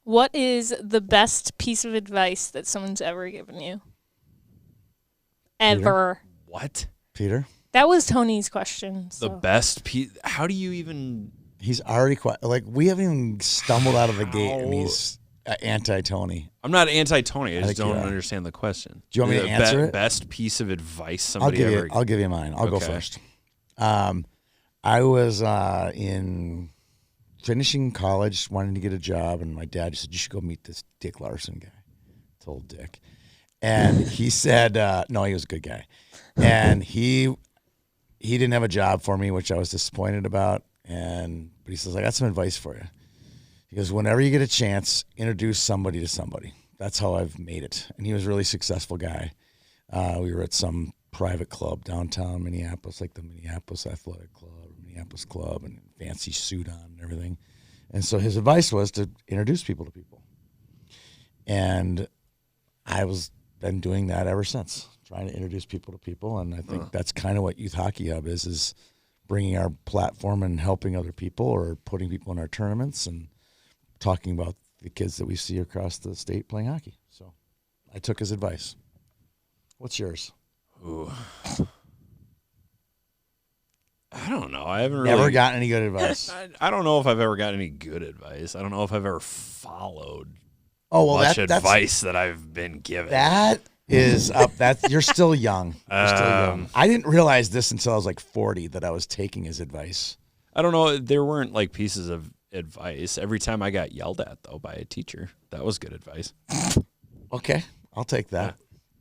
What is the best piece of advice that someone's ever given you? Ever. What? Peter? That was Tony's question. The best piece? How do you even... He's already we haven't even stumbled out of the gate, and he's anti-Tony. I'm not anti-Tony. I just think don't you are. understand the question. Do you want me to answer it? Best piece of advice somebody I'll give you mine. I'll go first. I was in finishing college, wanting to get a job, and my dad said, you should go meet this Dick Larson guy. It's old Dick. And he said, no, he was a good guy. And he didn't have a job for me, which I was disappointed about. But he says, I got some advice for you. He goes, whenever you get a chance, introduce somebody to somebody. That's how I've made it. And he was a really successful guy. We were at some private club downtown Minneapolis, like the Minneapolis Athletic Club, Minneapolis Club, and fancy suit on and everything. And so his advice was to introduce people to people. And I was been doing that ever since, trying to introduce people to people. And I think that's kind of what Youth Hockey Hub is bringing our platform and helping other people or putting people in our tournaments and talking about the kids that we see across the state playing hockey. So I took his advice. What's yours? Ooh. I don't know. I haven't never gotten any good advice. I don't know if I've ever gotten any good advice. I don't know if I've ever followed much advice that I've been given. That is up. You're still young. You're still young. I didn't realize this until I was like 40 that I was taking his advice. I don't know. There weren't like pieces of advice. Every time I got yelled at, though, by a teacher, that was good advice. Okay. I'll take that.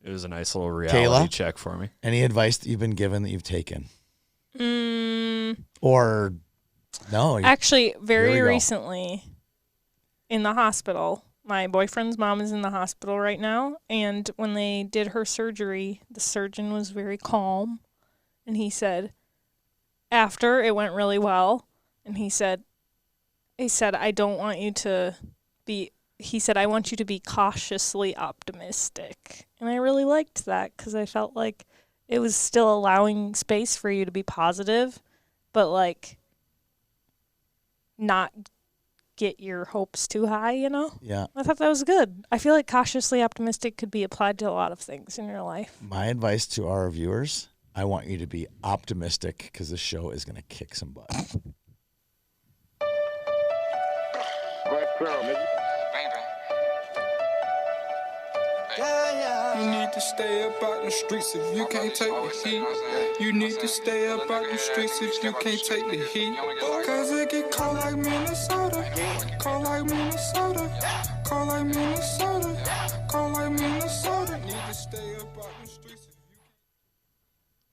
Yeah. It was a nice little reality check for me. Any advice that you've been given that you've taken? Or no? Actually, very recently in the hospital. My boyfriend's mom is in the hospital right now, and when they did her surgery, the surgeon was very calm, and he said, after it went really well, and he said, I don't want you to be, he said, I want you to be cautiously optimistic. And I really liked that because I felt like it was still allowing space for you to be positive, but like not get your hopes too high, you know? Yeah. I thought that was good. I feel like cautiously optimistic could be applied to a lot of things in your life. My advice to our viewers, I want you to be optimistic because this show is going to kick some butt. You need to stay up out the streets if you can't take the heat. You need to stay up out the streets if you can't take the heat. Cause it get cold like Minnesota. Cold like Minnesota. Cold like Minnesota. Cold like Minnesota. Need to stay up out the streets if you can't.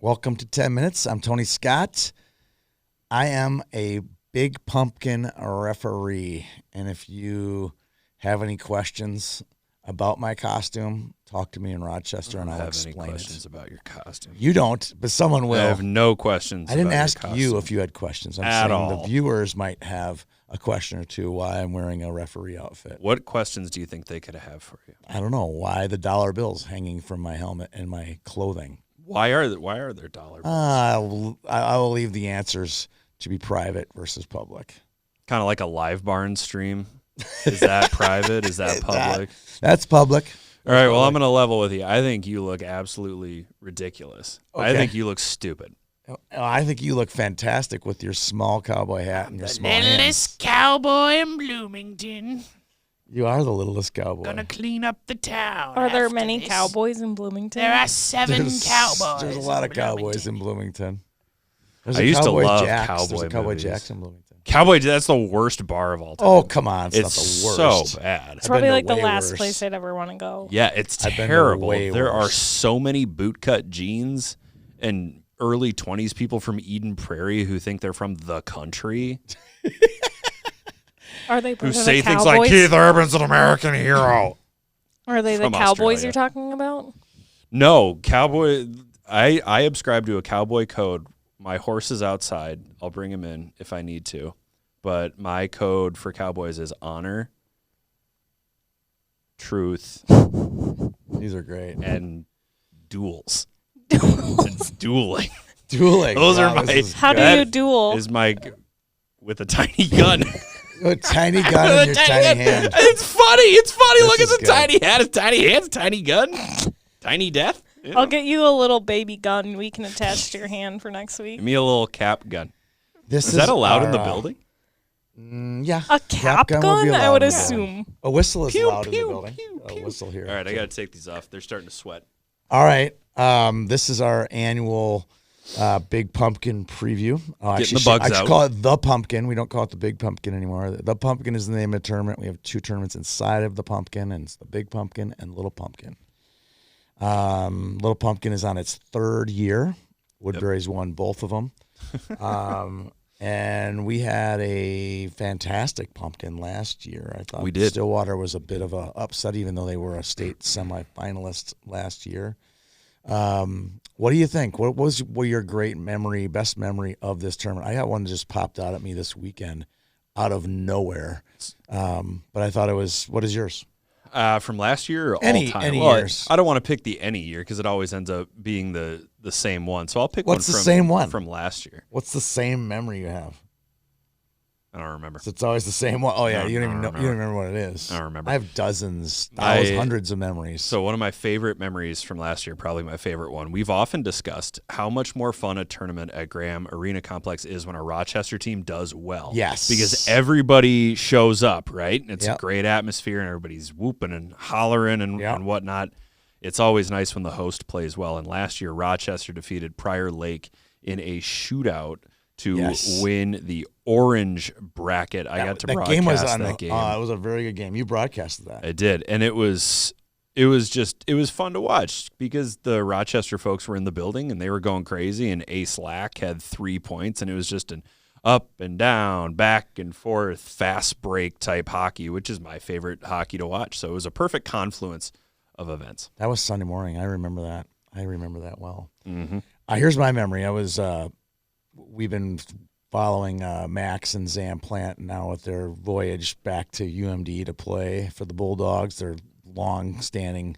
Welcome to 10 Minutes. I'm Tony Scott. I am a Big Pumpkin referee. And if you have any questions about my costume, talk to me in Rochester and I'll explain it. I don't have any questions about your costume. You don't, but someone will. I have no questions. I didn't ask you if you had questions. I'm saying all. The viewers might have a question or two why I'm wearing a referee outfit. What questions do you think they could have for you? I don't know. Why the dollar bills hanging from my helmet and my clothing? Why are there dollar bills? I will leave the answers to be private versus public. Kind of like a live barn stream. Is that private? Is that public? That's public. All right, well, I'm going to level with you. I think you look absolutely ridiculous. Okay. I think you look stupid. I think you look fantastic with your small cowboy hat and your small hands. Littlest cowboy in Bloomington. You are the littlest cowboy. Gonna clean up the town. Are there after many this. cowboys in Bloomington? There are 7 cowboys. There's a lot of in cowboys Bloomington. in Bloomington. There's I a used to Cowboy love Jack's. cowboy There's a Cowboy movies. Jack's in Bloomington. Cowboy, that's the worst bar of all time. Oh, come on. It's not It's the worst. so bad. It's probably been to like the way last worse. place I'd ever want to go. Yeah, it's I've been to terrible. way There are worse. so many bootcut jeans and early 20s people from Eden Prairie who think they're from the country. Are they Who part of say the things like, Cowboys? Keith Urban's an American hero. Are they the from Cowboys Australia. you're talking about? No, cowboy. I subscribe to a cowboy code. My horse is outside. I'll bring him in if I need to. But my code for cowboys is honor, truth, These are great. and duels. It's dueling. Dueling. Those are Wow, my. this is How do good. you duel? Is my with a tiny gun. A tiny gun in your tiny hand. It's funny. It's funny. This Look at is the good. tiny hat, tiny hands, tiny gun, tiny death. You know. I'll get you a little baby gun we can attach to your hand for next week. Give me a little cap gun. This Is that allowed our, in the building? Yeah. A cap gun gun? would be I allowed would in the building. assume. A whistle is Pew, allowed in pew, the building. pew, A pew. whistle here. All right, I got to take these off. They're starting to sweat. All right. This is our annual Big Pumpkin preview. Getting the bugs I should out. call it the Pumpkin. We don't call it the Big Pumpkin anymore. The Pumpkin is the name of the tournament. We have 2 tournaments inside of the Pumpkin, and it's the Big Pumpkin and Little Pumpkin. Little Pumpkin is on its 3rd year. Woodbury's won both of them. And we had a fantastic pumpkin last year. I thought We did. Stillwater was a bit of a upset, even though they were a state semifinalist last year. What do you think? What was your best memory of this tournament? I got one that just popped out at me this weekend out of nowhere. But I thought it was, what is yours? From last year or Any all time? years. I don't want to pick the any year because it always ends up being the same one. So I'll pick What's one the from, same one? from last year. What's the same memory you have? I don't remember. So it's always the same one. Oh yeah, No, you don't even I know. don't You don't remember what it is. I don't remember. I have dozens, hundreds of memories. So one of my favorite memories from last year, probably my favorite one. We've often discussed how much more fun a tournament at Graham Arena Complex is when a Rochester team does well. Yes. Because everybody shows up, right? It's Yep. a great atmosphere and everybody's whooping and hollering and, Yep. and whatnot. It's always nice when the host plays well. And last year, Rochester defeated Prior Lake in a shootout to win the orange bracket. I got to broadcast game was that game. It was a very good game. You broadcasted that. I did, and it was fun to watch because the Rochester folks were in the building and they were going crazy. And Ace Lack had 3 points, and it was just an up and down, back and forth, fast break type hockey, which is my favorite hockey to watch. So it was a perfect confluence of events. That was Sunday morning. I remember that. Well. Mm-hmm. Here's my memory. We've been following Max and Zam Plant now with their voyage back to UMD to play for the Bulldogs. They're long-standing.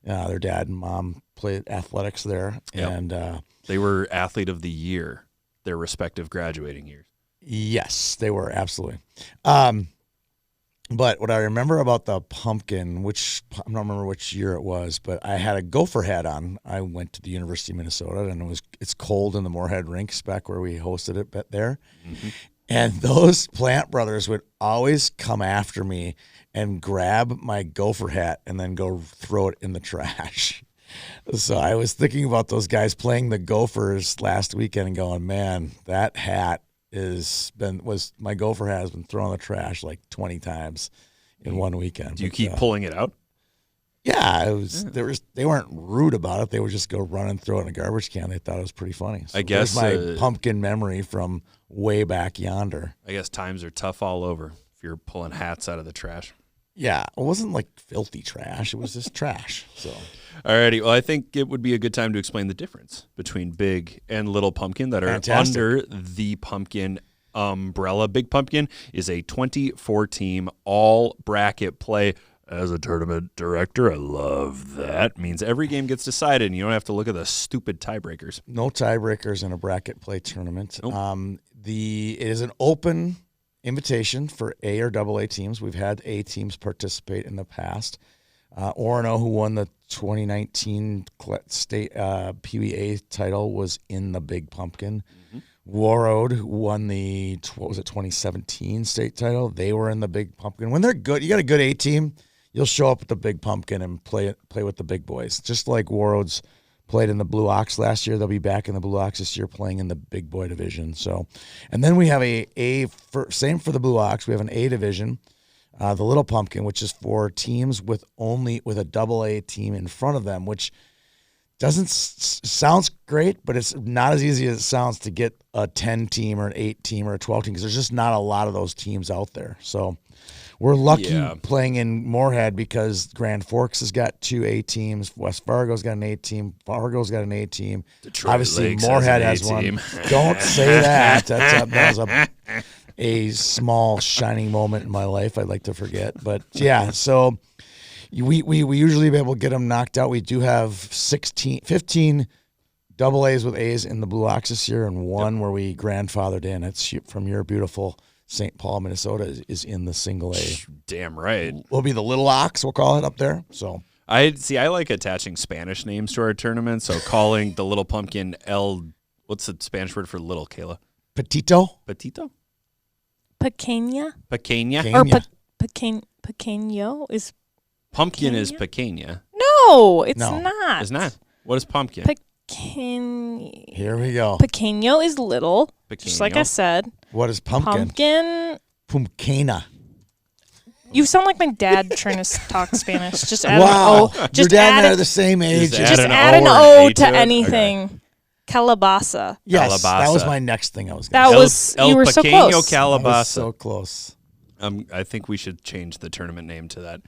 Their dad and mom played athletics there, Yep. and They were athlete of the year, their respective graduating years. yes, they were absolutely. But what I remember about the pumpkin, which I don't remember which year it was, but I had a gopher hat on. I went to the University of Minnesota, and it's cold in the Moorhead rinks back where we hosted it there. Mm-hmm. And those Plant brothers would always come after me and grab my gopher hat and then go throw it in the trash. So I was thinking about those guys playing the Gophers last weekend and going, man, that hat my gopher hat has been thrown in the trash like 20 times in one weekend. Do you keep pulling it out? Yeah, it was. They weren't rude about it. They would just go run and throw it in a garbage can. They thought it was pretty funny. So I guess my pumpkin memory from way back yonder. I guess times are tough all over if you're pulling hats out of the trash. Yeah, it wasn't like filthy trash. It was just trash. So, alrighty. Well, I think it would be a good time to explain the difference between Big and Little Pumpkin that are Fantastic. under the Pumpkin umbrella. Big Pumpkin is a 24-team all bracket play. As a tournament director, I love that. Means every game gets decided, and you don't have to look at the stupid tiebreakers. no tiebreakers in a bracket play tournament. Nope. It is an open invitation for A or AA teams. We've had A teams participate in the past. Orono, who won the 2019 state PWA title, was in the Big Pumpkin. Mm-hmm. Warroad, who won the 2017 state title, they were in the Big Pumpkin. When they're good, you got a good A team, you'll show up at the Big Pumpkin and play with the big boys. Just like Warroad's played in the Blue Ox last year, they'll be back in the Blue Ox this year playing in the big boy division. So, and then we have same for the Blue Ox. We have an A division, the Little Pumpkin, which is for teams with a AA team in front of them, which sounds great, but it's not as easy as it sounds to get a 10 team or an 8 team or a 12 team because there's just not a lot of those teams out there. So we're lucky playing in Moorhead because Grand Forks has got 2 A teams. West Fargo's got an A team. Fargo's got an A team. Detroit Obviously, Lakes Moorhead has has an one. A-team. Don't say that. That was a small shining moment in my life I'd like to forget. But yeah, so we usually be able to get them knocked out. We do have 15 double A's with A's in the Blue Ox this year and one where we grandfathered in. It's from your beautiful St. Paul, Minnesota is in the single A. Damn right. We'll be the Little Ox, we'll call it up there. So I like attaching Spanish names to our tournament. So calling the little pumpkin what's the Spanish word for little, Kayla? Petito? Petito? Pequeña? Pequeña? Or pequeño is Pumpkin pequeña? is pequeña. No, it's No. not. It's not. What is pumpkin? Here we go. Pequeño is little, just like I Pequeño. said. What is pumpkin? Pumpkin. Pumpkina. You sound like my dad trying to talk Spanish. Just add Wow. an O. Your Just dad and I add, are the same age. Just add add an an O or O an A to to it? anything. Calabasa. Yes, that Calabasa. was my next thing I was That going to was El you were so Pequeño close. Calabasa. So close. I think we should change the tournament name to that.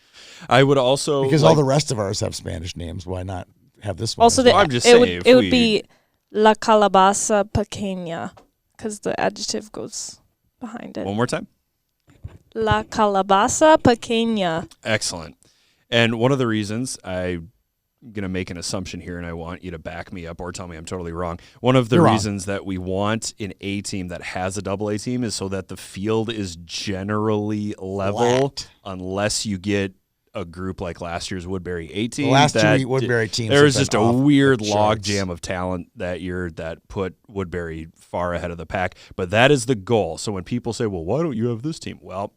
I would also Because all the rest of ours have Spanish names. Why not have this one? Also, as well? I'm just it saying, would if it would we- be la calabasa pequeña because the adjective goes behind it. one more time. La calabasa pequeña. Excellent. And one of the reasons I'm going to make an assumption here, and I want you to back me up or tell me I'm totally wrong. One of the You're wrong. reasons that we want an A team that has a double A team is so that the field is generally level, Flat. unless you get a group like last year's Woodbury A team. The last that two Woodbury teams. There was have just been a off weird the log charts. jam of talent that year that put Woodbury far ahead of the pack. But that is the goal. So when people say, well, why don't you have this team? Well,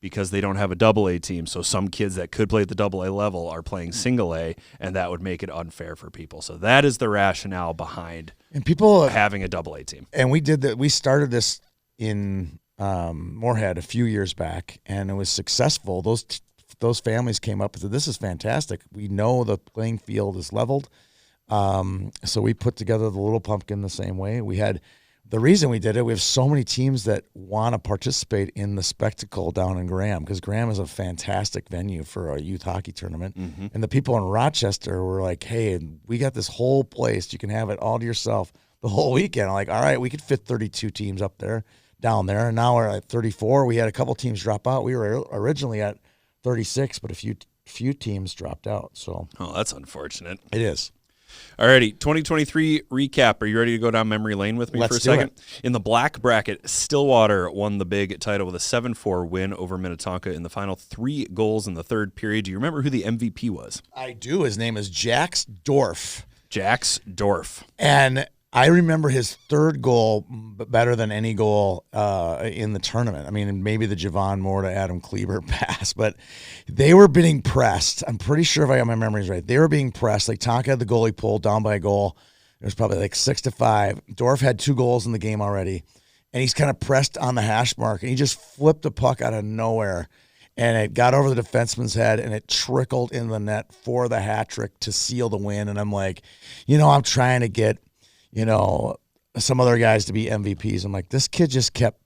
because they don't have a double A team. So some kids that could play at the double A level are playing single A, and that would make it unfair for people. So that is the rationale behind And people having a double A team. And we did that. We started this in Moorhead a few years back, and it was successful. Those families came up and said, "This is fantastic. We know the playing field is leveled." So we put together the Little Pumpkin the same way. We had the reason we did it. We have so many teams that want to participate in the spectacle down in Graham because Graham is a fantastic venue for a youth hockey tournament. Mm-hmm. And the people in Rochester were like, "Hey, we got this whole place. You can have it all to yourself the whole weekend." I'm like, all right, we could fit 32 teams up there, down there. And now we're at 34. We had a couple teams drop out. We were originally at 36, but a few teams dropped out. So Oh, that's unfortunate. it is. Alrighty, 2023 recap. Are you ready to go down memory lane with me Let's for a do second? In the black bracket, Stillwater won the big title with a 7-4 win over Minnetonka in the final 3 goals in the third period. Do you remember who the MVP was? I do. His name is Jax Dorf. Jax Dorf. And I remember his third goal better than any goal in the tournament. I mean, maybe the Javon Moore to Adam Kleber pass, but they were being pressed. I'm pretty sure if I got my memories right, they were being pressed. Like Tonka had the goalie pulled down by a goal. It was probably like 6-5. Dorf had 2 goals in the game already, and he's kind of pressed on the hash mark, and he just flipped the puck out of nowhere. And it got over the defenseman's head, and it trickled in the net for the hat trick to seal the win. And I'm like, I'm trying to get, some other guys to be MVPs. I'm like, this kid just kept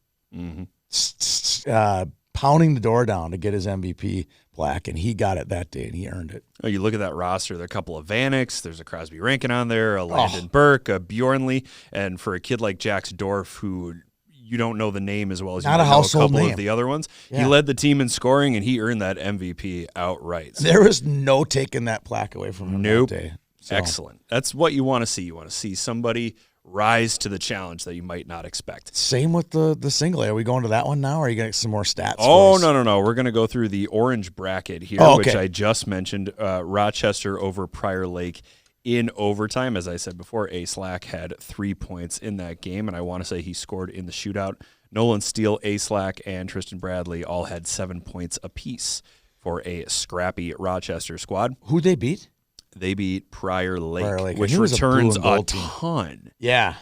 pounding the door down to get his MVP plaque, and he got it that day, and he earned it. Oh, you look at that roster, there are a couple of Vaneks, there's a Crosby Rankin on there, a Landon Burke, a Bjornley, and for a kid like Jax Dorf, who you don't know the name as well as you Not might a know household couple name. of the other ones. Yeah. He led the team in scoring, and he earned that MVP outright. So There was no taking that plaque away from him Nope. that day. So, excellent. That's what you want to see. You want to see somebody rise to the challenge that you might not expect. Same with the single A. Are we going to that one now, or are you getting some more stats? Oh, for us? no. We're going to go through the orange bracket here, Oh, okay. which I just mentioned. Rochester over Prior Lake in overtime. As I said before, Ace Lack had 3 points in that game, and I want to say he scored in the shootout. Nolan Steele, Ace Lack, and Tristan Bradley all had 7 points apiece for a scrappy Rochester squad. Who'd they beat? They beat Prior Lake, I which knew it was a blue returns and a gold team. ton. Yeah.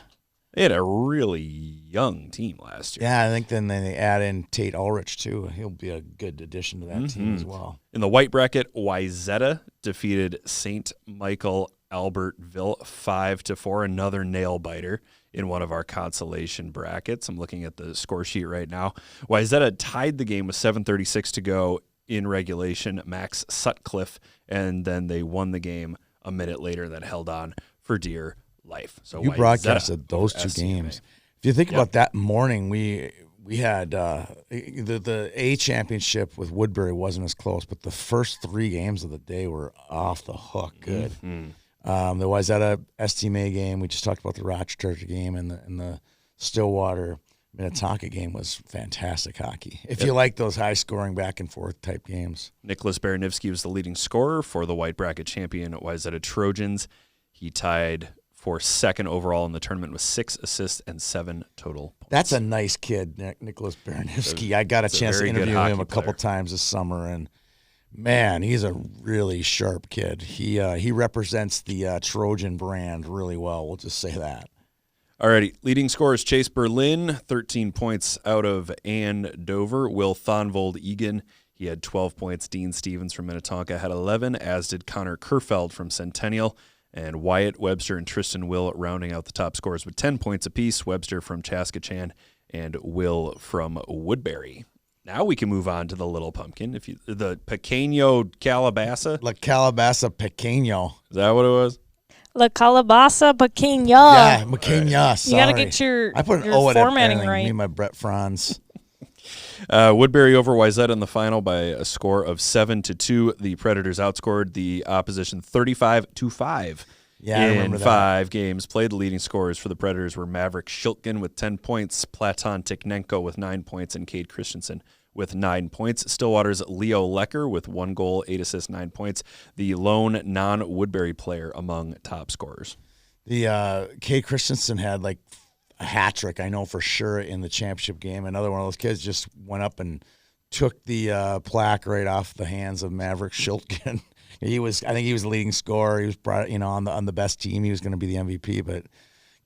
They had a really young team last year. Yeah, I think then they add in Tate Ulrich, too. He'll be a good addition to that team as well. In the white bracket, Wyzetta defeated St. Michael Albertville 5-4, another nail biter in one of our consolation brackets. I'm looking at the score sheet right now. Wyzetta tied the game with 7:36 to go in regulation, Max Sutcliffe, and then they won the game a minute later and then held on for dear life. So You Wyzetta broadcasted those over 2 SCMA. games. If you think about that morning, we had the A championship with Woodbury wasn't as close, but the first 3 games of the day were off the hook good. There was that a STMA game. We just talked about the Rochester game and the Stillwater Minnetonka game was fantastic hockey. If you like those high-scoring back-and-forth type games. Nicholas Baranivsky was the leading scorer for the white bracket champion Wayzata Trojans. He tied for second overall in the tournament with 6 assists and 7 total points. That's a nice kid, Nicholas Baranivsky. I got a chance to interview him a couple times this summer, and man, he's a really sharp kid. He represents the Trojan brand really well. We'll just say that. Alrighty, leading scorers Chase Berlin, 13 points out of Andover. Will Thonvold Egan, he had 12 points. Dean Stevens from Minnetonka had 11, as did Connor Kerfeld from Centennial. And Wyatt Webster and Tristan Will rounding out the top scorers with 10 points apiece. Webster from Chaskatchan and Will from Woodbury. Now we can move on to the Little Pumpkin. The Pequeño Calabasa. La Calabasa Pequeño. Is that what it was? La Calabasa Pequeña. Yeah, Pequeña. Sorry. You got to get your formatting right. Me and my Brett Franz. Woodbury over Wayzata in the final by a score of 7-2. The Predators outscored the opposition 35-5. Yeah, I remember in 5 games played. The leading scorers for the Predators were Maverick Shiltgen with 10 points, Platon Tikhnenko with 9 points, and Cade Christensen with 9 points. Stillwater's Leo Lecker with 1 goal, 8 assists, 9 points. The lone non-Woodbury player among top scorers. The Cade Christensen had like a hat trick, I know for sure, in the championship game. Another one of those kids just went up and took the plaque right off the hands of Maverick Shiltgen. I think he was the leading scorer. He was brought, on the best team. He was going to be the MVP, but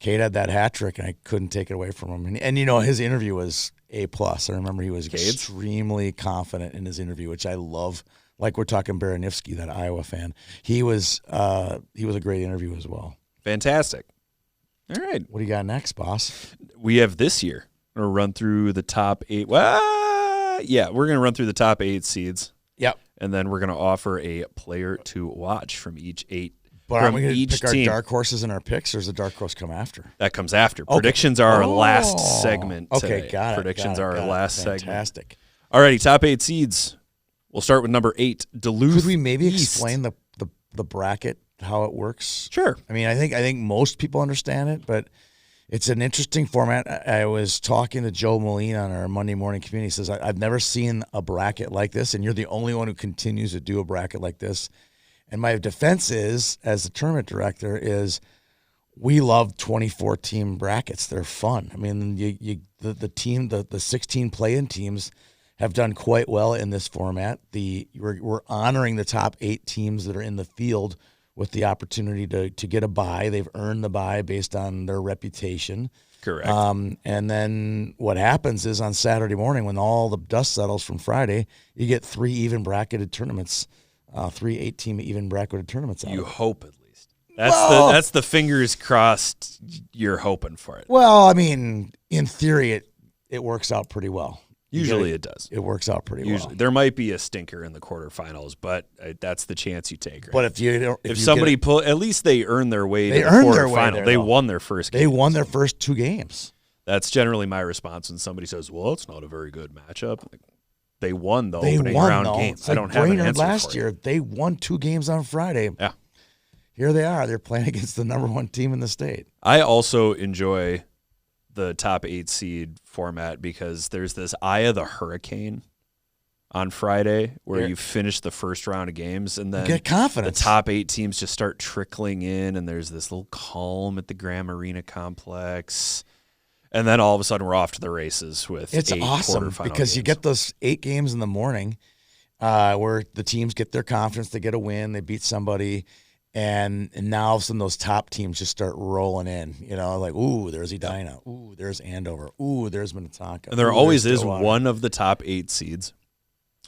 Cade had that hat trick, and I couldn't take it away from him. And his interview was A+. I remember he was extremely confident in his interview, which I love. Like we're talking Baranivsky, that Iowa fan. He was a great interview as well. Fantastic. All right. What do you got next, boss? We have this year. We're going to run through the top 8. We're going to run through the top 8 seeds. Yep. And then we're going to offer a player to watch from each 8. But are we going to pick our dark horses and our picks, or does the dark horse come after? That comes after. Okay. Predictions are our last segment today. Okay, got it. Predictions are our last segment. Fantastic. All righty, top 8 seeds. We'll start with number 8, Duluth. Could we maybe East. explain the bracket, how it works? Sure. I mean, I think most people understand it, but it's an interesting format. I was talking to Joe Moline on our Monday morning community. He says, I've never seen a bracket like this, and you're the only one who continues to do a bracket like this. And my defense is, as the tournament director, is we love 24-team brackets. They're fun. I mean, the 16 play-in teams have done quite well in this format. We're honoring the top 8 teams that are in the field with the opportunity to get a bye. They've earned the bye based on their reputation. Correct. And then what happens is on Saturday morning, when all the dust settles from Friday, you get 3 even bracketed tournaments, 3 8-team even bracketed tournaments out. You hope at least. That's the fingers crossed. You're hoping for it. Well, I mean, in theory, it works out pretty well. Usually it does. It works out pretty well. There might be a stinker in the quarterfinals, but that's the chance you take. Right? But if somebody at least they earn their way. They to earned the their way quarterfinal. there, They though. won their first. They won their first 2 games. That's generally my response when somebody says, "Well, it's not a very good matchup." Like, they won the They opening won, round though. game. It's I like don't have an Brainerd answer last for you. year. They won 2 games on Friday. Yeah. Here they are. They're playing against the number 1 team in the state. I also enjoy the top 8 seed format because there's this Eye of the Hurricane on Friday where you finish the first round of games and then get confidence. The top 8 teams just start trickling in and there's this little calm at the Graham Arena complex. And then all of a sudden we're off to the races with it's 8 awesome quarterfinal because games. you get those 8 games in the morning where the teams get their confidence, they get a win, they beat somebody, and now all of a sudden those top teams just start rolling in. Like, ooh, there's Edina. Ooh, there's Andover. Ooh, there's Minnetonka. And there ooh, always there's is Stillwater. one of the top 8 seeds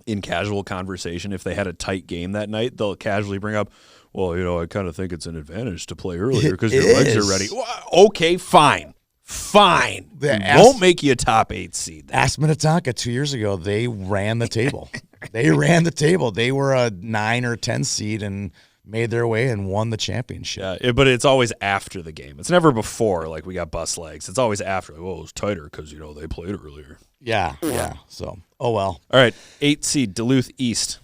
in casual conversation. If they had a tight game that night, they'll casually bring up, well, I kind of think it's an advantage to play earlier because your legs are ready. Well, okay, fine. Won't make you a top 8 seed. Ask Minnetonka 2 years ago. They ran the table. They were a 9 or 10 seed and made their way and won the championship. Yeah, but it's always after the game. It's never before, like we got bus legs. It's always after. Well, it was tighter because, they played earlier. Yeah. So, oh well. All right, 8 seed Duluth East.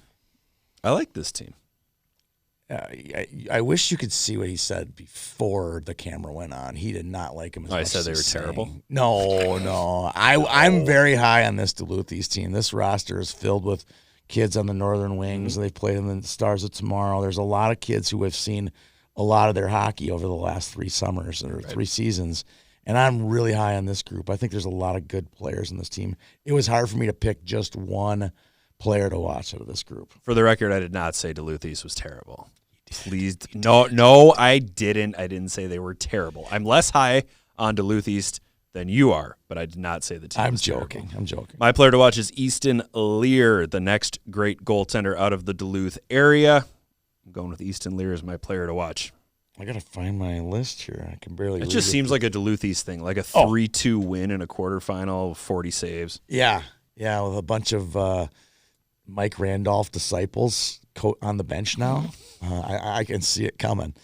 I like this team. I wish you could see what he said before the camera went on. He did not like him as much I said as they were he's terrible. saying. No. I'm very high on this Duluth East team. This roster is filled with kids on the Northern Wings. They've played in the Stars of Tomorrow. There's a lot of kids who have seen a lot of their hockey over the last 3 summers or 3 seasons. And I'm really high on this group. I think there's a lot of good players in this team. It was hard for me to pick just one player to watch out of this group. For the record, I did not say Duluth East was terrible. Please, no, I didn't. I didn't say they were terrible. I'm less high on Duluth East than you are, but I did not say the team was joking. terrible. I'm joking. My player to watch is Easton Lear, the next great goaltender out of the Duluth area. I'm going with Easton Lear as my player to watch. I got to find my list here. I can barely read It just seems like a Duluth East thing, like a 3-2 win in a quarterfinal, 40 saves. Yeah, with a bunch of Mike Randolph disciples on the bench now. I can see it coming.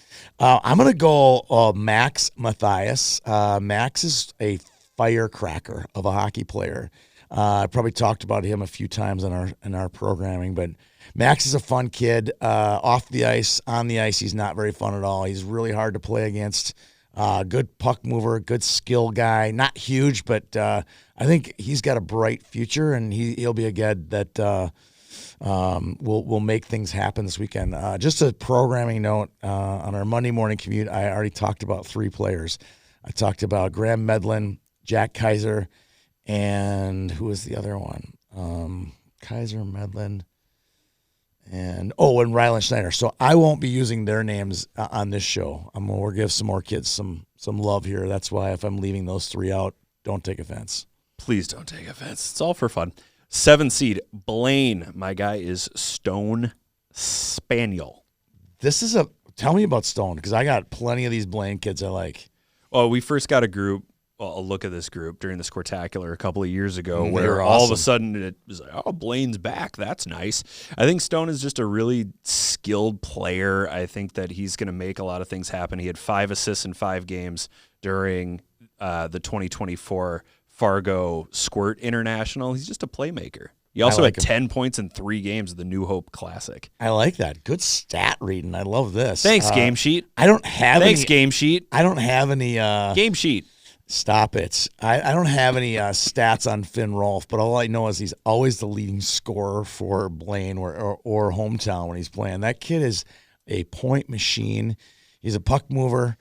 I'm going to go Max Mathias. Max is a firecracker of a hockey player. I probably talked about him a few times in our programming, but Max is a fun kid. Off the ice, on the ice, he's not very fun at all. He's really hard to play against. Good puck mover, good skill guy. Not huge, but I think he's got a bright future, and he'll be a kid that we'll make things happen this weekend. Just a programming note, on our Monday morning commute, I already talked about 3 players. I talked about Graham Medlin, Jack Kaiser, and who was the other one? Kaiser, Medlin, and Rylan Schneider. So I won't be using their names on this show. I'm going to give some more kids some love here. That's why if I'm leaving those 3 out, don't take offense. Please don't take offense. It's all for fun. 7 seed, Blaine. My guy is Stone Spaniel. Tell me about Stone, because I got plenty of these Blaine kids I like. Well, we first got a look at this group during the Squirtacular a couple of years ago, where awesome. all of a sudden it was like, oh, Blaine's back. That's nice. I think Stone is just a really skilled player. I think that he's going to make a lot of things happen. He had 5 assists in 5 games during the 2024 Fargo Squirt International. He's just a playmaker. He also had 10 points in 3 games of the New Hope Classic. I like that. Good stat reading. I love this. Thanks, Game Sheet. I don't have Game Sheet. I don't have any Game Sheet. Stop it. I don't have any stats on Finn Rolfe, but all I know is he's always the leading scorer for Blaine or hometown when he's playing. That kid is a point machine. He's a puck mover.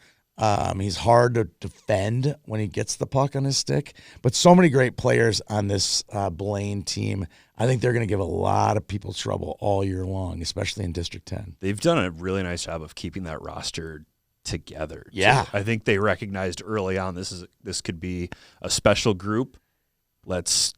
He's hard to defend when he gets the puck on his stick. But so many great players on this Blaine team. I think they're going to give a lot of people trouble all year long, especially in District 10. They've done a really nice job of keeping that roster together. Yeah. I think they recognized early on this could be a special group. Let's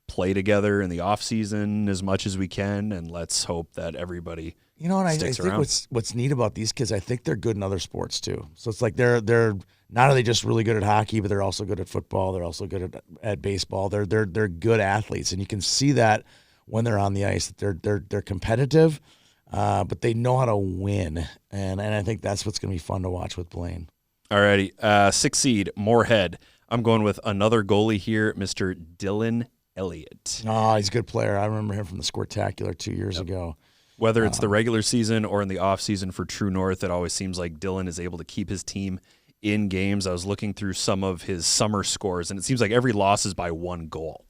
play together in the off season as much as we can, and let's hope that everybody and I sticks think around. what's neat about these kids, I think they're good in other sports too. So it's like they're not only just really good at hockey, but they're also good at football. They're also good at baseball. They're good athletes, and you can see that when they're on the ice. That they're competitive, but they know how to win, and I think that's what's going to be fun to watch with Blaine. Alrighty, 6 seed Moorhead. I'm going with another goalie here, Mr. Dylan Elliott. Oh, he's a good player. I remember him from the Squirtacular 2 years ago. Whether it's the regular season or in the off season for True North, it always seems like Dylan is able to keep his team in games. I was looking through some of his summer scores, and it seems like every loss is by 1 goal.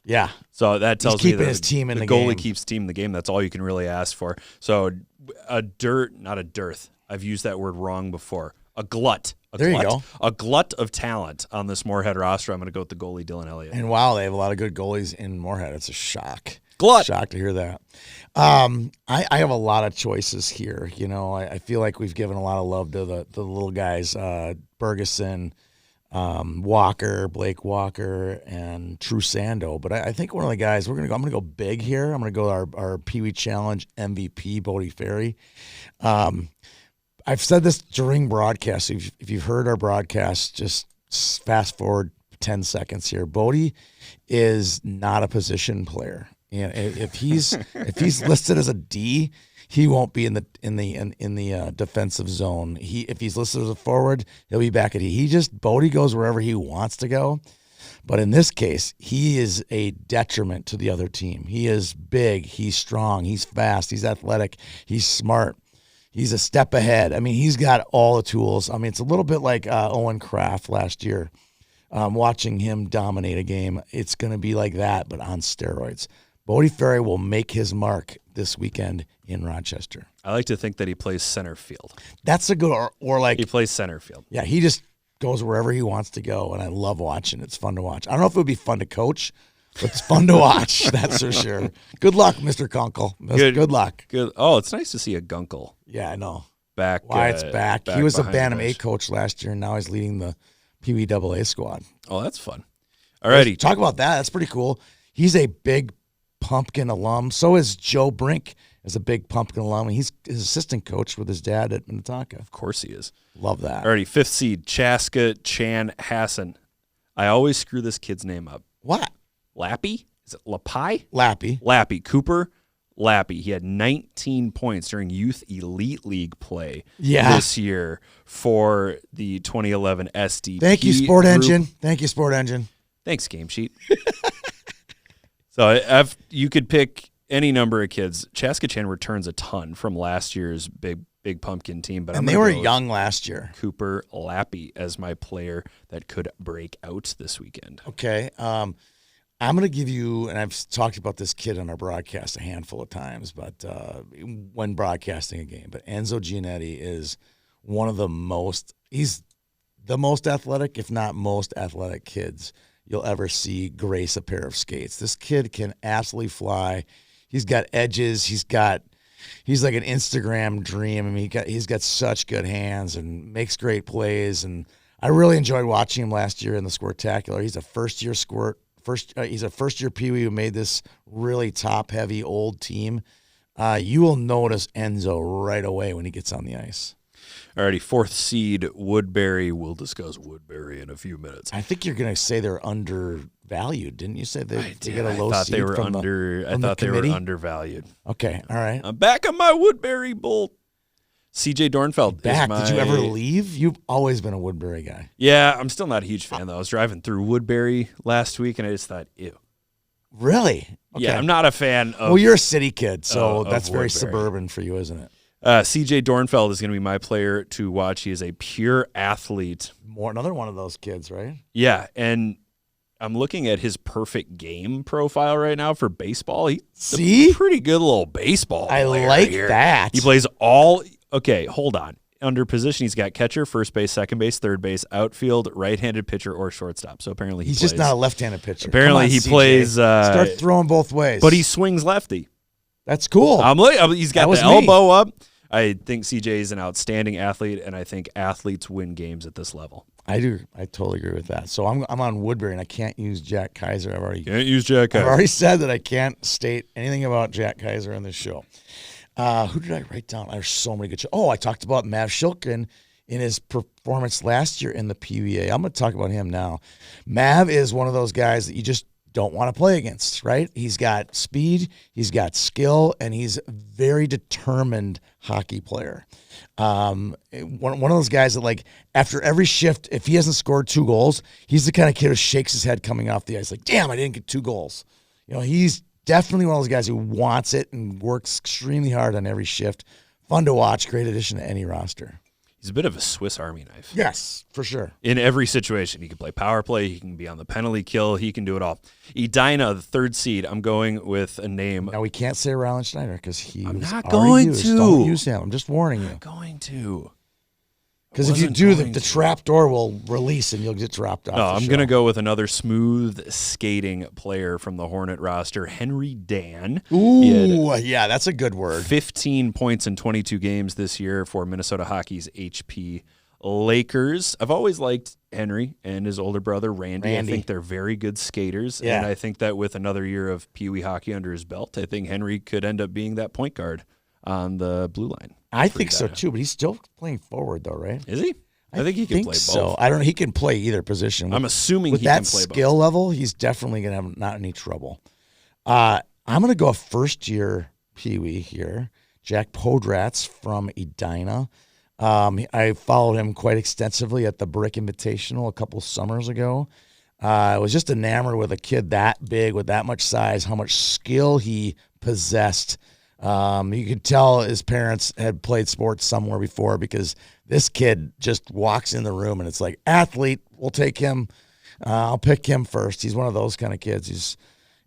Yeah. So that tells me that his team in the goalie game. keeps team in the game. That's all you can really ask for. So not a dearth. I've used that word wrong before. A glut. There you go. A glut of talent on this Moorhead roster. I'm going to go with the goalie, Dylan Elliott. And wow, they have a lot of good goalies in Moorhead. It's a shock. Glut. Shocked to hear that. I have a lot of choices here. I feel like we've given a lot of love to the little guys, Bergeson, Blake Walker, and Trusando. But I think one of the guys I'm going to go big here. I'm going to go our Pee Wee Challenge MVP, Bodie Ferry. I've said this during broadcast. If you've heard our broadcast, just fast forward 10 seconds here. Bodie is not a position player. And if he's listed as a D, he won't be in the defensive zone. If he's listed as a forward, he'll be back at E. Bodie goes wherever he wants to go. But in this case, he is a detriment to the other team. He is big, he's strong, he's fast, he's athletic, he's smart. He's a step ahead. I mean, he's got all the tools. I mean, it's a little bit like Owen Kraft last year. Watching him dominate a game, it's going to be like that, but on steroids. Bodie Ferry will make his mark this weekend in Rochester. I like to think that he plays center field. That's a good, or like He plays center field. yeah, he just goes wherever he wants to go, and I love watching. It's fun to watch. I don't know if it would be fun to coach, but it's fun to watch. That's for sure. Good luck, Mr. Kunkel. Good luck. Good. Oh, it's nice to see a Gunkel Yeah, I know. back. Wyatt's back. He was a behind the Bantam A bench. coach last year, and now he's leading the PWAA squad. Oh, that's fun. Alrighty. Talk about that. That's pretty cool. He's a big Pumpkin alum. So is Joe Brink is a big Pumpkin alum. And he's his assistant coach with his dad at Minnetonka. Of course he is. Love that. Alrighty, 5th seed, Chaska Chan Hassan. I always screw this kid's name up. What? Lappy? Is it Lappy? Lappy. Lappy. Cooper Lappy. He had 19 points during Youth Elite League play this year for the 2011 SDP. Thank you, Sport group. Engine. Thank you, Sport Engine. Thanks, Game Sheet. So you could pick any number of kids. Chaska Chan returns a ton from last year's big pumpkin team, but And they were young last year. Cooper Lappy as my player that could break out this weekend. Okay. I'm going to give you, and I've talked about this kid on our broadcast a handful of times, but when broadcasting a game, but Enzo Giannetti is one of he's the most athletic, if not most athletic kids you'll ever see grace a pair of skates. This kid can absolutely fly. He's got edges. He's like an Instagram dream. I mean, he's got such good hands and makes great plays. And I really enjoyed watching him last year in the Squirtacular. He's a first-year squirt. He's a first-year Pee-wee who made this really top-heavy old team. You will notice Enzo right away when he gets on the ice. Alrighty, 4th seed Woodbury. We'll discuss Woodbury in a few minutes. I think you're going to say they're undervalued, didn't you? Say they get a low I thought seed they were from I the thought they were committee? undervalued. Okay, all right. I'm back on my Woodbury Bolt. CJ Dornfeld. Back. Is Did you ever leave? You've always been a Woodbury guy. Yeah, I'm still not a huge fan, though. I was driving through Woodbury last week, and I just thought, ew. Really? Okay. Yeah, I'm not a fan of... Well, you're a city kid, so of that's very Woodbury. suburban for you, isn't it? CJ Dornfeld is going to be my player to watch. He is a pure athlete. Another one of those kids, right? Yeah, and I'm looking at his perfect game profile right now for baseball. He's a pretty good little baseball I player like here. that. He plays all... Okay, hold on. Under position, he's got catcher, first base, second base, third base, outfield, right-handed pitcher, or shortstop. So apparently he's just not a left-handed pitcher. Apparently Come on, he CJ. plays... Start throwing both ways. but he swings lefty. That's cool. He's got the elbow up. I think CJ is an outstanding athlete, and I think athletes win games at this level. I do. I totally agree with that. So I'm on Woodbury, and I can't use Jack Kaiser. Can't use Jack Kaiser. I've already said that I can't state anything about Jack Kaiser on this show. Who did I write down? There's so many good shows. Oh, I talked about Mav Shilkin in his performance last year in the PWA. I'm going to talk about him now. Mav is one of those guys that you just don't want to play against, right? He's got speed, he's got skill, and he's a very determined hockey player. One of those guys that, like, after every shift, if he hasn't scored 2 goals, he's the kind of kid who shakes his head coming off the ice like, damn, I didn't get 2 goals. You know, he's definitely one of those guys who wants it and works extremely hard on every shift. Fun to watch, great addition to any roster. He's a bit of a Swiss Army knife. Yes, for sure. In every situation. He can play power play. He can be on the penalty kill. He can do it all. Edina, the 3rd seed. I'm going with a name. Now, we can't say Rylan Schneider because I'm was not already going used. to. Don't use him. I'm just warning you. I'm going to. Because if you do, the trap door will release and you'll get dropped off. No, I'm going to go with another smooth skating player from the Hornet roster, Henry Dan. Ooh, yeah, that's a good word. 15 points in 22 games this year for Minnesota Hockey's HP Lakers. I've always liked Henry and his older brother, Randy. I think they're very good skaters. Yeah. And I think that with another year of Pee Wee hockey under his belt, I think Henry could end up being that point guard on the blue line. I think so too, but he's still playing forward though, right? Is he? I think he can play both. So. I don't know. He can play either position. I'm assuming with he that can play skill both. level, he's definitely going to have not any trouble. I'm going to go a first-year Pee Wee here, Jack Podratz from Edina. I followed him quite extensively at the Brick Invitational a couple summers ago. I was just enamored with a kid that big, with that much size, how much skill he possessed. You could tell his parents had played sports somewhere before because this kid just walks in the room and it's like, athlete, we'll take him. I'll pick him first. He's one of those kind of kids. He's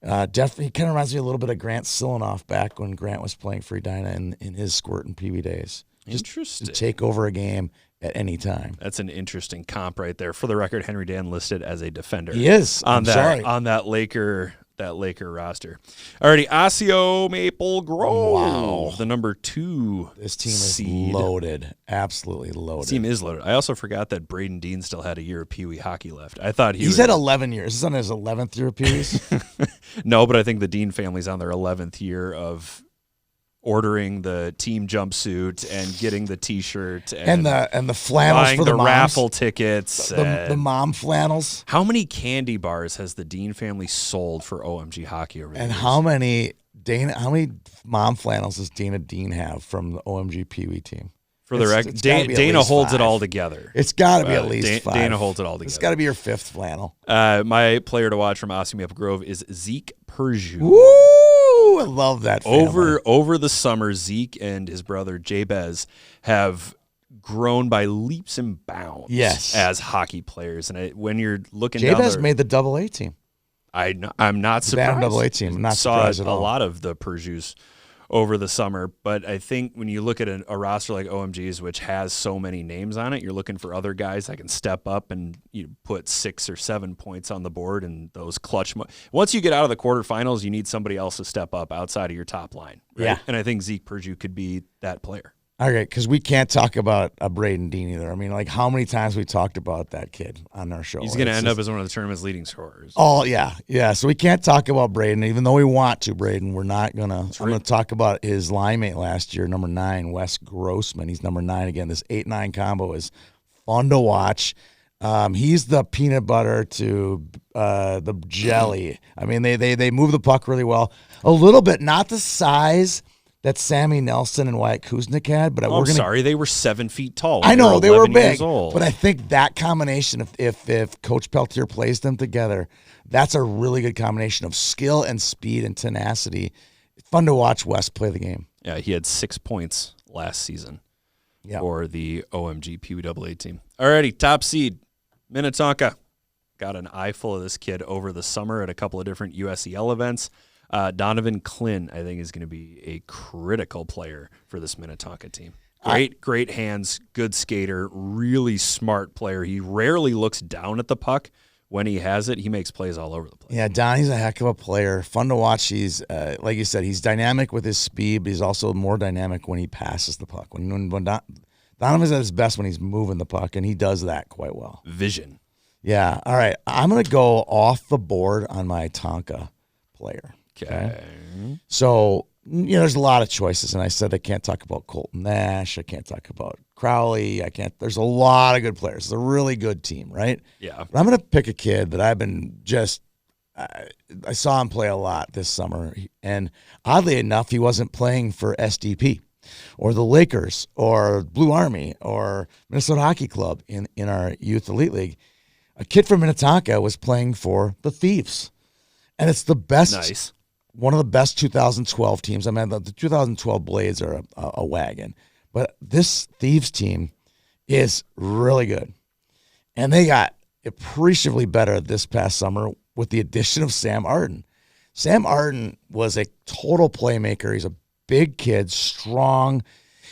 definitely, he kind of reminds me a little bit of Grant Silanoff back when Grant was playing for Edina in his squirt and Pee Wee days. Interesting. To take over a game at any time. That's an interesting comp right there. For the record, Henry Dan listed as a defender. He is. On that Laker roster. Alrighty, Osseo Maple Grove. Wow. The number 2 This team is seed. loaded. Absolutely loaded. This team is loaded. I also forgot that Braden Dean still had a year of Pee Wee hockey left. I thought He's had 11 years. He's on his 11th year of Pee Wee's. No, but I think the Dean family's on their 11th year of ordering the team jumpsuit and getting the T-shirt and the flannels buying for the moms. raffle tickets. The mom flannels. How many candy bars has the Dean family sold for OMG hockey over the And years? how many mom flannels does Dana Dean have from the OMG Pee Wee team? For the record, it's gotta be at Dana least holds 5. it all together. It's got to be at least 5. Dana holds it all together. It's got to be your 5th flannel. My player to watch from Osseo Maple Grove is Zeke Perjou. Woo! I love that family. Over the summer, Zeke and his brother Jabez have grown by leaps and bounds as hockey players. And when you're looking down Jabez made the AA team. I'm not surprised. AA team. I'm not saw surprised at all. a lot of the Perjous over the summer, but I think when you look at a roster like OMG's, which has so many names on it, you're looking for other guys that can step up and put 6 or 7 points on the board in those clutch. Once you get out of the quarterfinals, you need somebody else to step up outside of your top line. Right? Yeah. And I think Zeke Perjou could be that player. Okay, because we can't talk about a Braden Dean either. I mean, like how many times we talked about that kid on our show. He's going to end up as one of the tournament's leading scorers. Oh, yeah. So we can't talk about Braden, even though we want to, Braden. We're not going to. I'm going to talk about his line mate last year, number 9, Wes Grossman. He's number 9 again. This 8-9 combo is fun to watch. He's the peanut butter to the jelly. I mean, they move the puck really well. A little bit, not the size that Sammy Nelson and Wyatt Kuznick had, but they were 7 feet tall. I know they were big, old. but I think that combination, if Coach Peltier plays them together, that's a really good combination of skill and speed and tenacity. It's fun to watch Wes play the game. Yeah, he had 6 points last season for the OMG PWA team. Alrighty, top seed, Minnetonka. Got an eye full of this kid over the summer at a couple of different USEL events. Donovan Klin, I think, is going to be a critical player for this Minnetonka team. Great hands, good skater, really smart player. He rarely looks down at the puck. When he has it, he makes plays all over the place. Yeah, Donnie's a heck of a player. Fun to watch. He's, like you said, he's dynamic with his speed, but he's also more dynamic when he passes the puck. When Donovan's at his best when he's moving the puck, and he does that quite well. Vision. Yeah. All right. I'm going to go off the board on my Tonka player. Okay. So, there's a lot of choices, and I said I can't talk about Colton Nash. I can't talk about Crowley. There's a lot of good players. It's a really good team, right? Yeah. But I'm going to pick a kid that I've been I saw him play a lot this summer, and oddly enough, he wasn't playing for SDP or the Lakers or Blue Army or Minnesota Hockey Club in our Youth Elite League. A kid from Minnetonka was playing for the Thieves, and it's the best. Nice. One of the best 2012 teams. I mean, the 2012 Blades are a wagon, but this Thieves team is really good. And they got appreciably better this past summer with the addition of Sam Arden. Sam Arden was a total playmaker. He's a big kid, strong.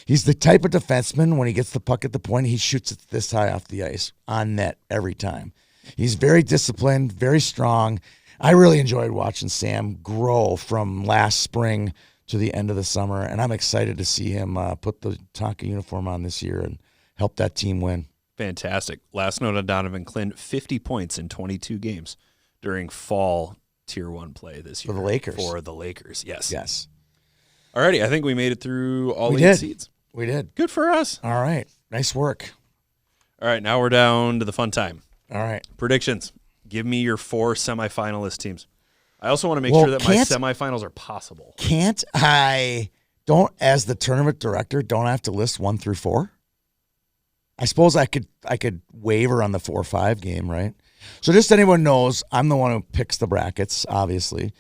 He's the type of defenseman, when he gets the puck at the point, he shoots it this high off the ice, on net every time. He's very disciplined, very strong. I really enjoyed watching Sam grow from last spring to the end of the summer, and I'm excited to see him put the Tonka uniform on this year and help that team win. Fantastic. Last note on Donovan Klin, 50 points in 22 games during fall Tier 1 play this year. For the Lakers. For the Lakers, yes. Yes. All righty, I think we made it through all 8 seeds. We did. Good for us. All right. Nice work. All right, now we're down to the fun time. All right. Predictions. Give me your 4 semifinalist teams. I also want to make sure that my semifinals are possible. Can't I, as the tournament director, don't I have to list 1 through 4? I suppose I could waver on the 4-5 game, right? So just anyone knows, I'm the one who picks the brackets, obviously.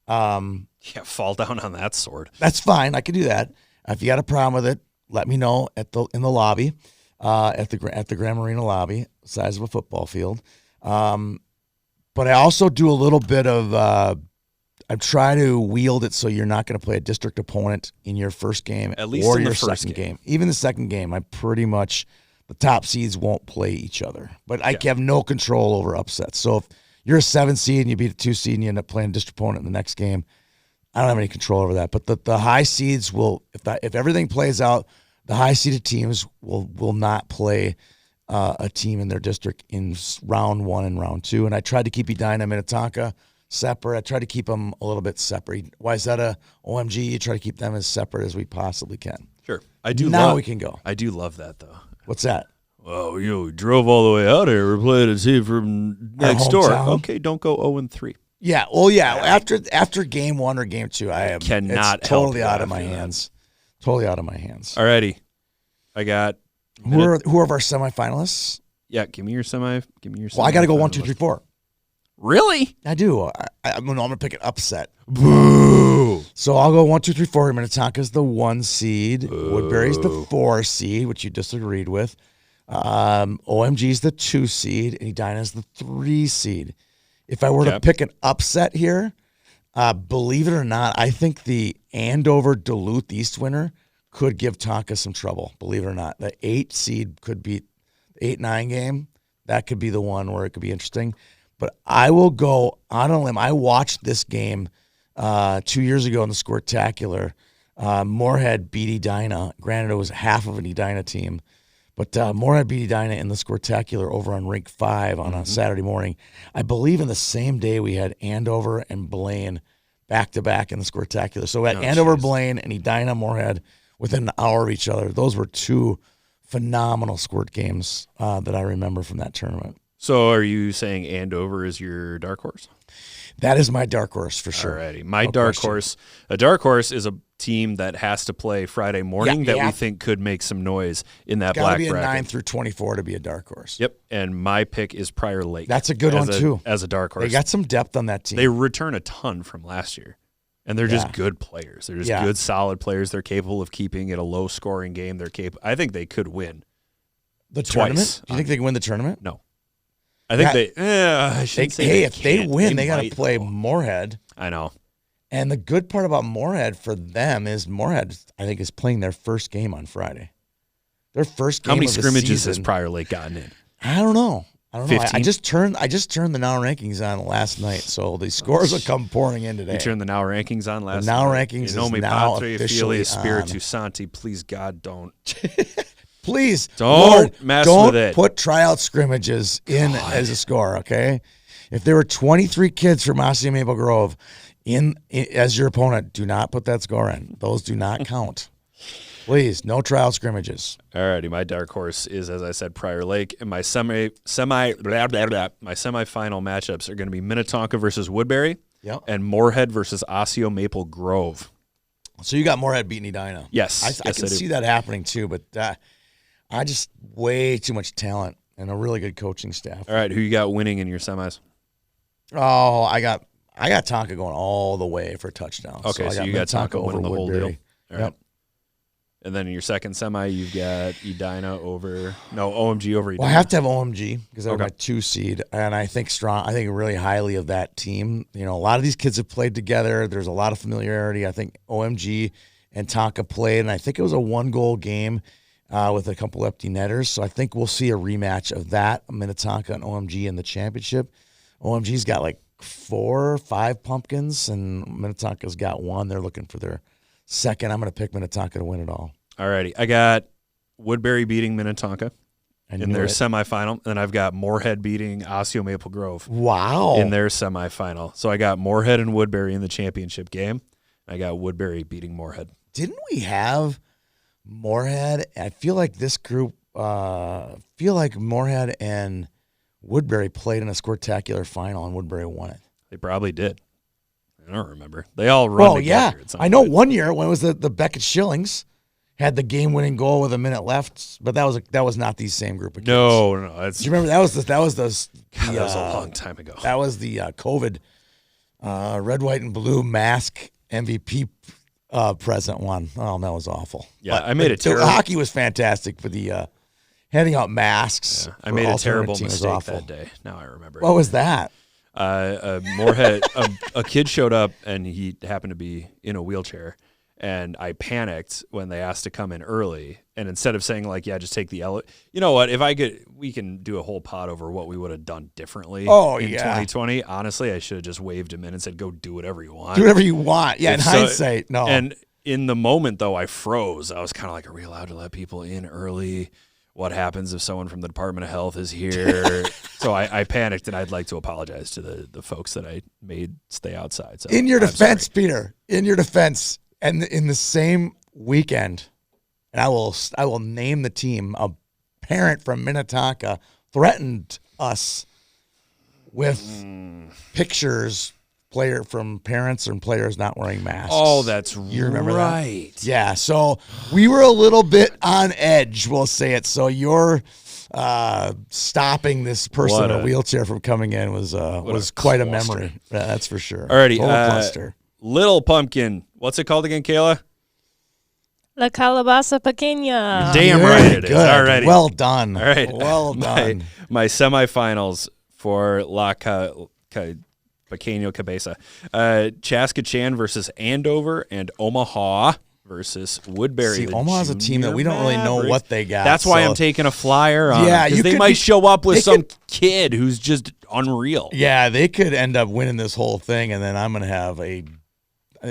Yeah, fall down on that sword. That's fine. I can do that. If you got a problem with it, let me know in the lobby, at the Grand Marina lobby, size of a football field. But I also do a little bit of I try to wield it so you're not going to play a district opponent in your first game, at least or in your the first second game. Even the second game, I pretty much the top seeds won't play each other. But I have no control over upsets. So if you're a 7 seed and you beat a 2 seed and you end up playing a district opponent in the next game, I don't have any control over that. But the high seeds will, if everything plays out, the high seeded teams will not play a team in their district in round 1 and round 2. And I tried to keep Edina, Minnetonka separate. I tried to keep them a little bit separate. Wayzata, OMG, you try to keep them as separate as we possibly can. Sure. I do. Now we can go. I do love that, though. What's that? Well, we drove all the way out here. We're playing a team from next door. Okay, don't go 0-3. Yeah, well, yeah. After game 1 or game 2, I cannot it's totally help out of my hands. Totally out of my hands. Alrighty, I got. Who are our semifinalists? Yeah, give me your semi. Well, I got to go 1, 2, 3, 4. Really? I do. I'm gonna pick an upset. Boo. So I'll go 1, 2, 3, 4. Minnetonka's the 1 seed. Woodbury's the 4 seed, which you disagreed with. OMG's the 2 seed, and Edina's the 3 seed. If I were to pick an upset here, believe it or not, I think the Andover Duluth East winner could give Tonka some trouble. Believe it or not, the 8 seed could beat the 8-9 game. That could be the one where it could be interesting. But I will go on a limb. I watched this game 2 years ago in the Squirtacular. Moorhead beat Edina. Granted, it was half of an Edina team. But Moorhead beat Edina in the Squirtacular over on Rink 5 on a Saturday morning. I believe in the same day we had Andover and Blaine back-to-back in the Squirtacular. So we had Andover, Blaine, and Edina, Moorhead within an hour of each other. Those were 2 phenomenal Squirt games that I remember from that tournament. So are you saying Andover is your dark horse? That is my dark horse for sure. Alrighty. My dark horse. A dark horse is a team that has to play Friday morning that we think could make some noise in that black bracket. Got to be a 9 through 24 to be a dark horse. Yep. And my pick is Prior Lake. That's a good one too. As a dark horse. They got some depth on that team. They return a ton from last year. And they're just good players. They're just good, solid players. They're capable of keeping it a low-scoring game. I think they could win. The tournament? Do you think they can win the tournament? No. I think if they win, they got to play Moorhead. I know. And the good part about Moorhead for them is Moorhead, I think, is playing their first game on Friday. Their first game. How many of the scrimmages season. has Prior Lake gotten in? I don't know. 15? I just turned the Now Rankings on last night, so the scores will come pouring in today. You turned the Now Rankings on last night. The Now night. Rankings is now officially on. Spiritu Santi. Please, God, don't. Please, don't Lord, mess don't with it. Put tryout scrimmages in as a score, okay? If there were 23 kids from Osseo Maple Grove in as your opponent, do not put that score in. Those do not count. Please, no trial scrimmages. Alrighty, my dark horse is, as I said, Prior Lake, and my semifinal matchups are going to be Minnetonka versus Woodbury, and Moorhead versus Osseo Maple Grove. So you got Moorhead beating Edina. Yes, I can see that happening too, but I just way too much talent and a really good coaching staff. All right, who you got winning in your semis? Oh, I got Tonka going all the way for touchdowns. Okay, so you got Tonka winning the whole deal. All right. And then in your second semi, you've got OMG over Edina. Well, I have to have OMG because they're my 2 seed, and I think really highly of that team. You know, a lot of these kids have played together. There's a lot of familiarity. I think OMG and Tonka played, and I think it was a 1-goal game with a couple empty netters. So I think we'll see a rematch of that, Minnetonka and OMG in the championship. OMG's got like 4 or 5 pumpkins, and Minnetonka's got 1. They're looking for their second. I'm going to pick Minnetonka to win it all. All righty. I got Woodbury beating Minnetonka in their semifinal. And then I've got Moorhead beating Osseo Maple Grove. Wow. In their semifinal. So I got Moorhead and Woodbury in the championship game. I got Woodbury beating Moorhead. Didn't we have Moorhead? I feel like this group, Moorhead and Woodbury played in a Squirtacular final and Woodbury won it. They probably did. I don't remember. They all run together. Yeah. I know one year when it was the Beckett Shillings had the game-winning goal with a minute left, but that was not the same group of kids. No. Do you remember that was a long time ago. That was the COVID red, white, and blue mask MVP present one. Oh, that was awful. Yeah, but I made a terrible. Hockey was fantastic for the handing out masks. I made a terrible team was mistake awful. that day. Now I remember. What was that? A kid showed up and he happened to be in a wheelchair, and I panicked when they asked to come in early. And instead of saying like, yeah, just take the you know what? We can do a whole pod over what we would have done differently. In 2020. Honestly, I should have just waved him in and said, go do whatever you want. Do whatever you want. Yeah, in hindsight, no. And in the moment though, I froze. I was kind of like, are we allowed to let people in early? What happens if someone from the Department of Health is here? So I panicked, and I'd like to apologize to the folks that I made stay outside. So in your defense, Peter, in your defense, and in the same weekend, and I will name the team, a parent from Minnetonka threatened us with pictures from parents and players not wearing masks. Oh, that's you remember right. That? Yeah, so we were a little bit on edge, we'll say it. So you're stopping this person in a wheelchair from coming in was quite a memory. Yeah, that's for sure. Alrighty, Little Pumpkin. What's it called again, Kayla? La Calabaza Pequeña. Damn right it is. Alrighty. Well done. All right. Well done. My semifinals for La Pequeño Cabeza. Chaskatchan versus Andover, and Omaha versus Woodbury. See, Omaha's a team that we don't really know what they got. That's why I'm taking a flyer on them, because they might show up with some kid who's just unreal. Yeah, they could end up winning this whole thing, and then I'm going to have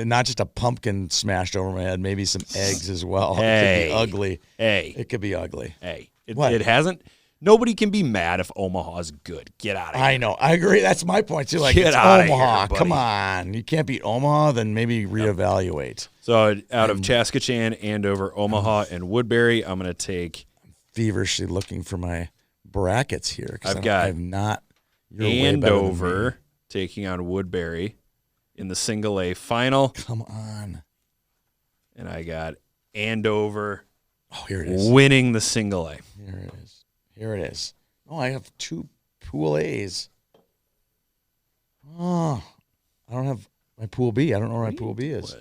not just a pumpkin smashed over my head, maybe some eggs as well. Hey. It could be ugly. Hey. It could be ugly. Hey. It hasn't. Nobody can be mad if Omaha's good. Get out of here. I know. I agree. That's my point, too. Like, Get it's out Omaha. of here, Come on. You can't beat Omaha, then maybe reevaluate. So out of Chaskatchan, Andover, Omaha, and Woodbury, I'm going to take. Feverishly looking for my brackets here. I've got Andover taking on Woodbury in the single A final. Come on. And I got Andover here it is. Winning the single A. Here it is. Oh, I have 2 Pool A's. Oh, I don't have my Pool B. I don't know where my Pool B is. All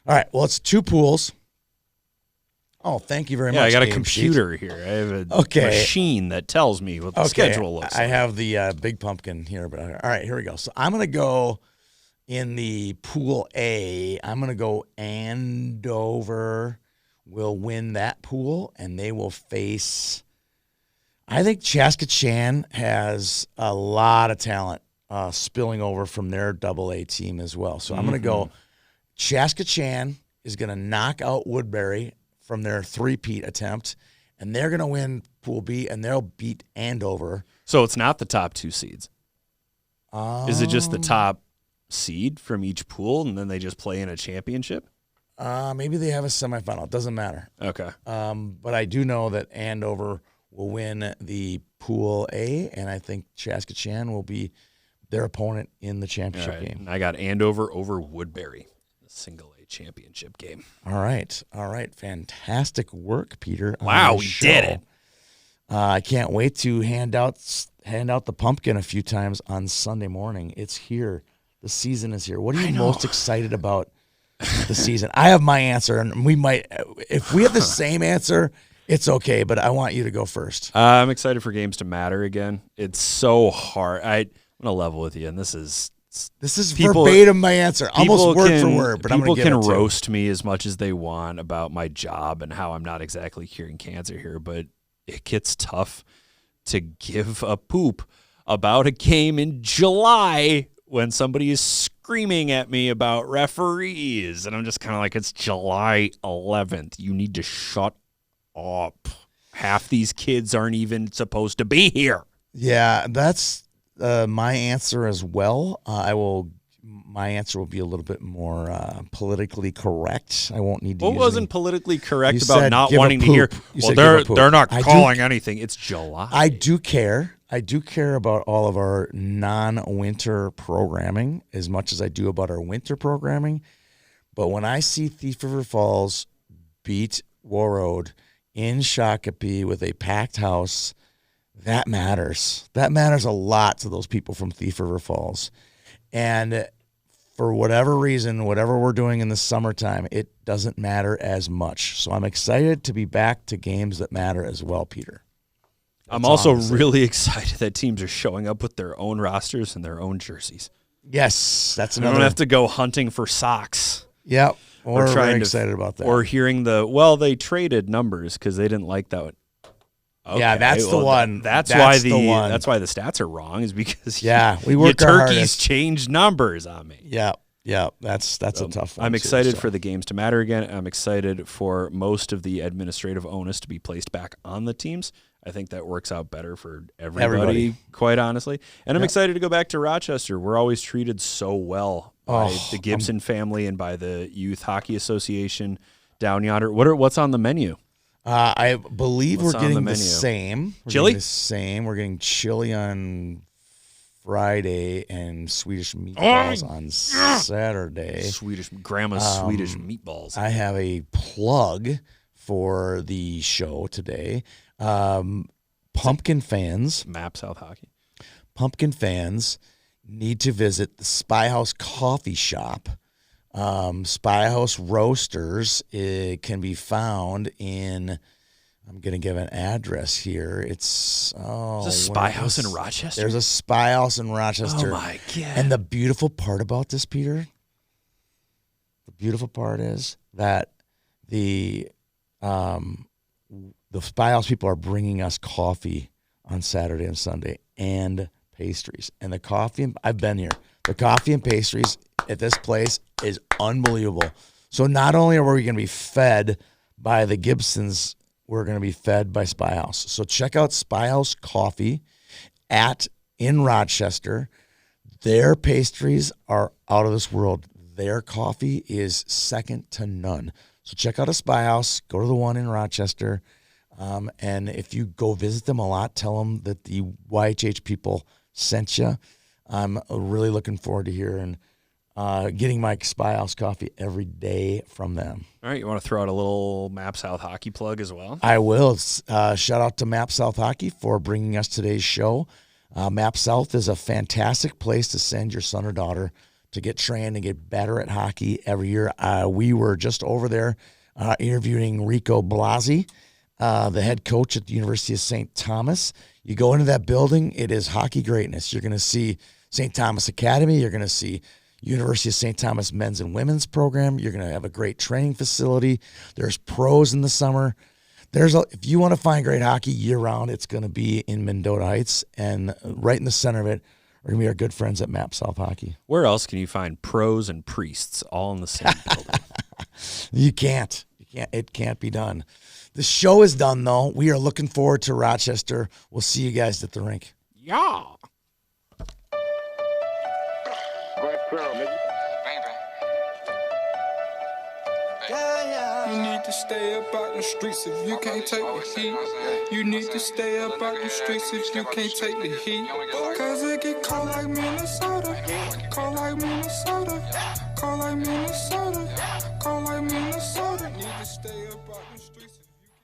right, well, it's 2 pools. Oh, thank you very much. Yeah, I got a computer here. I have a machine that tells me what the schedule looks like. I have the big pumpkin here. But all right, here we go. So I'm going to go in the Pool A. I'm going to go Andover will win that pool, and they will face... I think Chaskatchan has a lot of talent spilling over from their AA team as well. So I'm going to go Chaskatchan is going to knock out Woodbury from their three-peat attempt, and they're going to win Pool B, and they'll beat Andover. So it's not the top 2 seeds? Is it just the top seed from each pool, and then they just play in a championship? Maybe they have a semifinal. It doesn't matter. Okay. But I do know that Andover will win the Pool A, and I think Chaskatchan will be their opponent in the championship game. And I got Andover over Woodbury, the single A championship game. All right. Fantastic work, Peter. Wow, we did it. I can't wait to hand out the pumpkin a few times on Sunday morning. It's here. The season is here. What are you most excited about the season? I have my answer, and we might, if we have the same answer, it's okay, but I want you to go first. I'm excited for games to matter again. It's so hard. I'm going to level with you, and this is verbatim my answer, almost word for word. But people can roast me as much as they want about my job and how I'm not exactly curing cancer here, but it gets tough to give a poop about a game in July when somebody is screaming at me about referees, and I'm just kind of like, it's July 11th. You need to shut up. Half these kids aren't even supposed to be here. Yeah, that's my answer as well. My answer will be a little bit more politically correct. I won't need to. What use wasn't politically correct about not wanting to hear? Well, they're not calling anything. It's July. I do care. I do care about all of our non-winter programming as much as I do about our winter programming. But when I see Thief River Falls beat Warroad in Shakopee with a packed house, that matters. That matters a lot to those people from Thief River Falls. And for whatever reason, whatever we're doing in the summertime, it doesn't matter as much. So I'm excited to be back to games that matter as well, Peter. I'm also really excited that teams are showing up with their own rosters and their own jerseys. Yes, that's I another. don't have to go hunting for socks. Yep, we're trying very excited about that. Or hearing they traded numbers because they didn't like that one. Okay, yeah, that's the one. That's why the one. That's why the stats are wrong. Is because we work our turkeys hardest. changed numbers on me. Yeah, that's a tough one. I'm excited for the games to matter again. I'm excited for most of the administrative onus to be placed back on the teams. I think that works out better for everybody. Quite honestly. And I'm excited to go back to Rochester. We're always treated so well by the Gibson family and by the Youth Hockey Association down yonder. What's on the menu? I believe What's we're on getting the the menu? same. Chili? We're getting chili on Friday and Swedish meatballs on Saturday. Grandma's Swedish meatballs. I have a plug for the show today. Pumpkin fans, Map South Hockey. Pumpkin fans need to visit the Spy House Coffee Shop. Spy House Roasters, it can be found in, I'm going to give an address here. It's, There's a Spy House in Rochester? There's a Spy House in Rochester. Oh, my God. And the beautiful part about this, Peter, is that the Spy House people are bringing us coffee on Saturday and Sunday and pastries. And the coffee, I've been here, the coffee and pastries at this place is unbelievable. So not only are we going to be fed by the Gibsons, we're going to be fed by Spy House. So check out Spy House Coffee in Rochester. Their pastries are out of this world. Their coffee is second to none. So check out a Spy House. Go to the one in Rochester. And if you go visit them a lot, tell them that the YHH people sent you. I'm really looking forward to hearing getting my Spy House coffee every day from them. All right, you want to throw out a little Map South Hockey plug as well? I will. Shout out to Map South Hockey for bringing us today's show. Map South is a fantastic place to send your son or daughter to get trained and get better at hockey every year. We were just over there interviewing Rico Blasi, the head coach at the University of St. Thomas. You go into that building, it is hockey greatness. You're going to see St. Thomas Academy. You're going to see University of St. Thomas men's and women's program. You're going to have a great training facility. There's pros in the summer. If you want to find great hockey year-round, it's going to be in Mendota Heights. And right in the center of it are going to be our good friends at Map South Hockey. Where else can you find pros and priests all in the same building? You can't. It can't be done. The show is done, though. We are looking forward to Rochester. We'll see you guys at the rink. Yeah. You need to stay up out the streets if you can't take the heat. You need to stay up out the streets if you can't take the heat. Cause it get cold like Minnesota. Cold like Minnesota. Cold like Minnesota.